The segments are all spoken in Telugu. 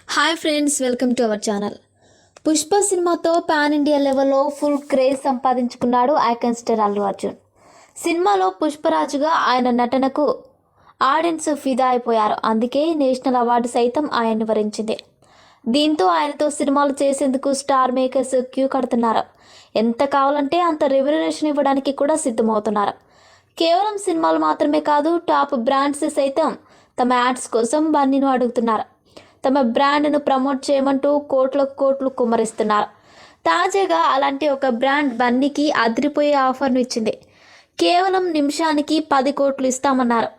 Hi friends, welcome to our channel. Pushpa సినిమాతో పాన్ ఇండియా లెవెల్లో ఫుల్ క్రేజ్ సంపాదించుకున్నాడు ఐకాన్ స్టార్ అల్లు అర్జున్. సినిమాలో పుష్పరాజుగా ఆయన నటనకు ఆడియన్స్ ఫిదా అయిపోయారు. అందుకే నేషనల్ అవార్డు సైతం ఆయన్ని వరించింది. దీంతో ఆయనతో సినిమాలు చేసేందుకు స్టార్ మేకర్స్ క్యూ కడుతున్నారు. ఎంత కావాలంటే అంత రెమ్యునరేషన్ ఇవ్వడానికి కూడా సిద్ధమవుతున్నారు. కేవలం సినిమాలు మాత్రమే కాదు, టాప్ బ్రాండ్స్ సైతం తమ యాడ్స్ కోసం బన్నీను అడుగుతున్నారు. తమ బ్రాండ్ను ప్రమోట్ చేయమంటూ కోట్లు కుమ్మరిస్తున్నారు. తాజాగా అలాంటి ఒక బ్రాండ్ బన్నీకి అదిరిపోయే ఆఫర్ను ఇచ్చింది. కేవలం నిమిషానికి 10 కోట్లు ఇస్తామన్నారు.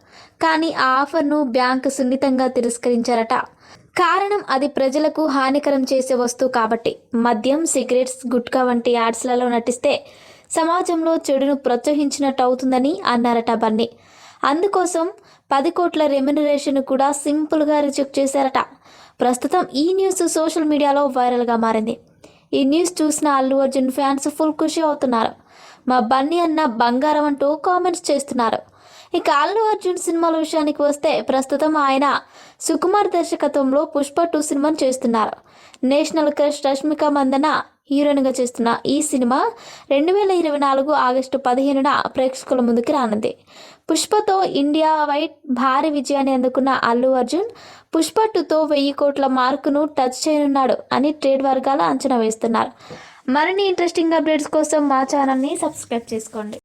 కానీ ఆ ఆఫర్ను బ్యాంకు సున్నితంగా తిరస్కరించారట. కారణం, అది ప్రజలకు హానికరం చేసే వస్తువు కాబట్టి. మద్యం, సిగరెట్స్, గుట్కా వంటి యాడ్స్లలో నటిస్తే సమాజంలో చెడును ప్రోత్సహించినట్టు అవుతుందని అన్నారట బన్నీ. అందుకోసం 10 కోట్ల రెమ్యునరేషన్ కూడా సింపుల్గా రిజెక్ట్ చేశారట. ప్రస్తుతం ఈ న్యూస్ సోషల్ మీడియాలో వైరల్గా మారింది. ఈ న్యూస్ చూసిన అల్లు అర్జున్ ఫ్యాన్స్ ఫుల్ ఖుషి అవుతున్నారు. మా బన్నీ అన్న బంగారం అంటూ కామెంట్స్ చేస్తున్నారు. ఇక అల్లు అర్జున్ సినిమాల విషయానికి వస్తే, ప్రస్తుతం ఆయన సుకుమార్ దర్శకత్వంలో పుష్ప 2 సినిమాను చేస్తున్నారు. నేషనల్ క్రష్ రష్మిక మందన హీరోయిన్గా చేస్తున్న ఈ సినిమా 2024 ఆగస్టు 15న ప్రేక్షకుల ముందుకు రానుంది. పుష్పతో ఇండియా వైడ్ భారీ విజయాన్ని అందుకున్న అల్లు అర్జున్ పుష్ప 2తో 1000 కోట్ల మార్కును టచ్ చేయనున్నాడు అని ట్రేడ్ వర్గాలు అంచనా వేస్తున్నారు. మరిన్ని ఇంట్రెస్టింగ్ అప్డేట్స్ కోసం మా ఛానల్ని సబ్స్క్రైబ్ చేసుకోండి.